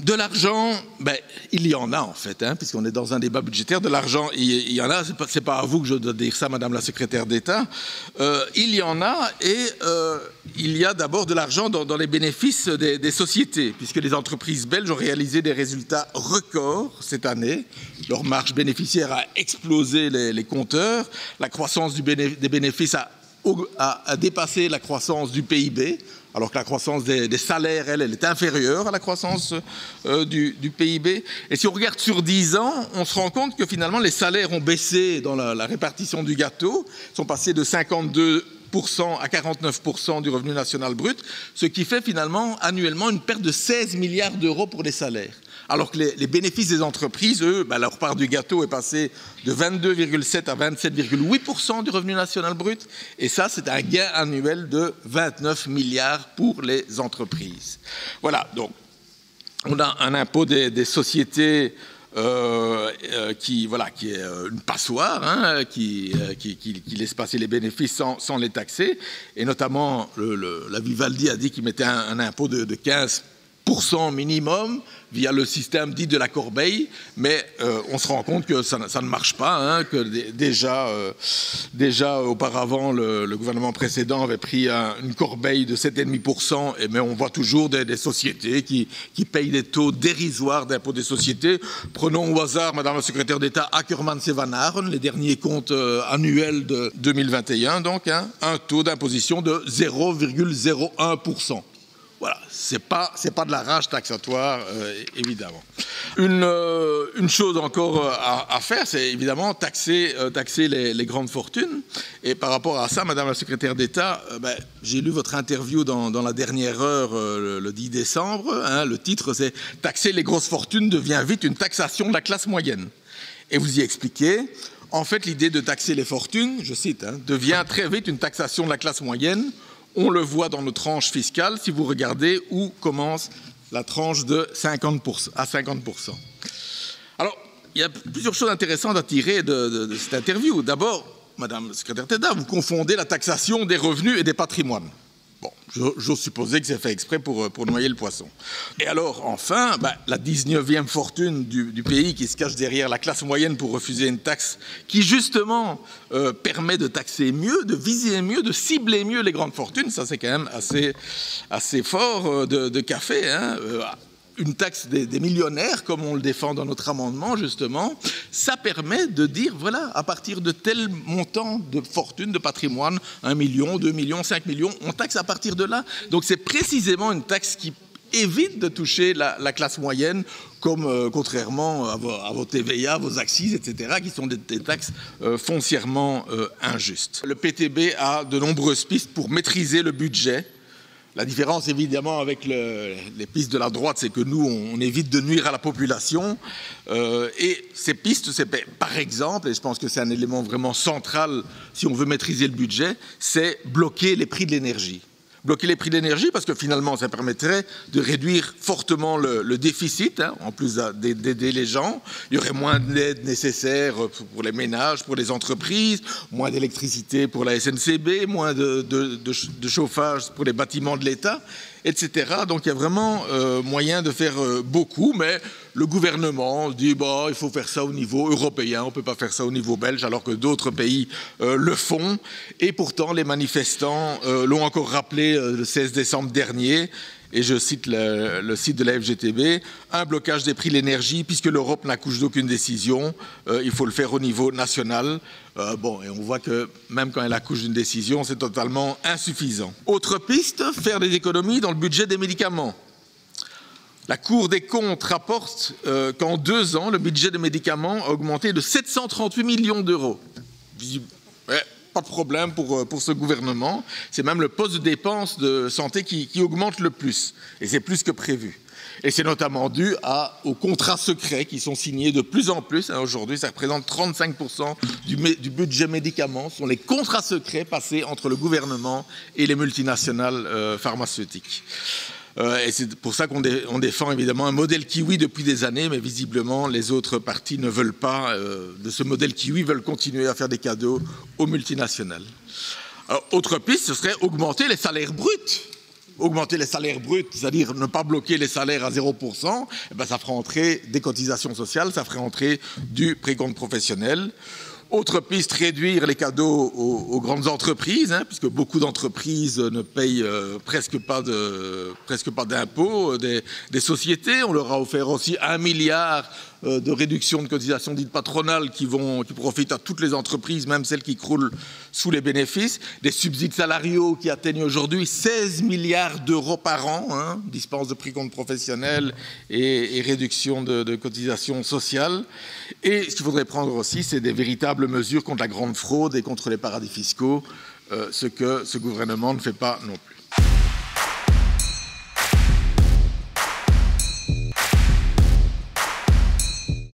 De l'argent, ben, il y en a en fait, hein, puisqu'on est dans un débat budgétaire. De l'argent, il y en a. C'est pas à vous que je dois dire ça, Madame la Secrétaire d'État. Il y en a, et il y a d'abord de l'argent dans les bénéfices des sociétés, puisque les entreprises belges ont réalisé des résultats records cette année. Leur marge bénéficiaire a explosé les compteurs. La croissance des bénéfices a dépassé la croissance du PIB. Alors que la croissance des salaires, elle est inférieure à la croissance du PIB. Et si on regarde sur 10 ans, on se rend compte que finalement les salaires ont baissé dans la répartition du gâteau, sont passés de 52% à 49% du revenu national brut, ce qui fait finalement annuellement une perte de 16 milliards d'euros pour les salaires. Alors que les bénéfices des entreprises, eux, ben, leur part du gâteau est passée de 22,7 à 27,8% du revenu national brut. Et ça, c'est un gain annuel de 29 milliards pour les entreprises. Voilà, donc on a un impôt des sociétés qui est une passoire, hein, qui laisse passer les bénéfices sans les taxer. Et notamment, la Vivaldi a dit qu'il mettait un impôt de 15% minimum via le système dit de la corbeille, mais on se rend compte que ça ne marche pas, hein, que déjà auparavant le gouvernement précédent avait pris une corbeille de 7,5%, mais on voit toujours des sociétés qui payent des taux dérisoires d'impôt des sociétés. Prenons au hasard, Madame la Secrétaire d'État, Ackermans et Van Aren, les derniers comptes annuels de 2021, donc hein, un taux d'imposition de 0,01%. Voilà, c'est pas de la rage taxatoire, évidemment. Une chose encore à faire, c'est évidemment taxer les grandes fortunes. Et par rapport à ça, Madame la Secrétaire d'État, j'ai lu votre interview dans la dernière heure, le 10 décembre. Hein, le titre, c'est « Taxer les grosses fortunes devient vite une taxation de la classe moyenne ». Et vous y expliquez, en fait, l'idée de taxer les fortunes, je cite, hein, devient très vite une taxation de la classe moyenne. On le voit dans nos tranches fiscales, si vous regardez où commence la tranche de 50% à 50%. Alors, il y a plusieurs choses intéressantes à tirer de cette interview. D'abord, Madame la Secrétaire d'État, vous confondez la taxation des revenus et des patrimoines. Bon, j'ose supposer que c'est fait exprès pour noyer le poisson. Et alors, enfin, la 19e fortune du pays qui se cache derrière la classe moyenne pour refuser une taxe qui, justement, permet de taxer mieux, de viser mieux, de cibler mieux les grandes fortunes, ça c'est quand même assez fort de café, hein. Une taxe des millionnaires, comme on le défend dans notre amendement, justement, ça permet de dire, voilà, à partir de tel montant de fortune, de patrimoine, 1 million, 2 millions, 5 millions, on taxe à partir de là. Donc c'est précisément une taxe qui évite de toucher la classe moyenne, comme contrairement à vos TVA, vos accises, etc., qui sont des taxes foncièrement injustes. Le PTB a de nombreuses pistes pour maîtriser le budget. La différence, évidemment, avec les pistes de la droite, c'est que nous, on évite de nuire à la population. Et ces pistes, c'est par exemple, et je pense que c'est un élément vraiment central si on veut maîtriser le budget, c'est bloquer les prix de l'énergie. Bloquer les prix de l'énergie parce que finalement, ça permettrait de réduire fortement le déficit, hein, en plus d'aider les gens. Il y aurait moins d'aide nécessaire pour les ménages, pour les entreprises, moins d'électricité pour la SNCB, moins de chauffage pour les bâtiments de l'État, etc. Donc il y a vraiment moyen de faire beaucoup, mais le gouvernement dit il faut faire ça au niveau européen, on ne peut pas faire ça au niveau belge, alors que d'autres pays le font. Et pourtant, les manifestants l'ont encore rappelé le 16 décembre dernier, et je cite le site de la FGTB, un blocage des prix de l'énergie, puisque l'Europe n'accouche d'aucune décision, il faut le faire au niveau national. Et on voit que même quand elle accouche d'une décision, c'est totalement insuffisant. Autre piste, faire des économies dans le budget des médicaments. La Cour des comptes rapporte qu'en 2 ans, le budget des médicaments a augmenté de 738 millions d'euros. Pas de problème pour ce gouvernement. C'est même le poste de dépenses de santé qui augmente le plus. Et c'est plus que prévu. Et c'est notamment dû aux contrats secrets qui sont signés de plus en plus. Aujourd'hui, ça représente 35% du budget médicaments. Ce sont les contrats secrets passés entre le gouvernement et les multinationales pharmaceutiques. Et c'est pour ça qu'on défend évidemment un modèle kiwi depuis des années, mais visiblement les autres partis ne veulent pas de ce modèle kiwi, veulent continuer à faire des cadeaux aux multinationales. Alors, autre piste, ce serait augmenter les salaires bruts. augmenter les salaires bruts, c'est-à-dire ne pas bloquer les salaires à 0%, eh ben ça fera entrer des cotisations sociales, ça ferait entrer du précompte professionnel. Autre piste, réduire les cadeaux aux grandes entreprises, hein, puisque beaucoup d'entreprises ne payent presque pas d'impôts des sociétés. On leur a offert aussi 1 milliard de réduction de cotisations dites patronales qui profitent à toutes les entreprises, même celles qui croulent sous les bénéfices. Des subsides salariaux qui atteignent aujourd'hui 16 milliards d'euros par an, hein, dispense de précompte professionnel et réduction de cotisations sociales. Et ce qu'il faudrait prendre aussi, c'est des véritables mesures contre la grande fraude et contre les paradis fiscaux, ce que ce gouvernement ne fait pas non plus.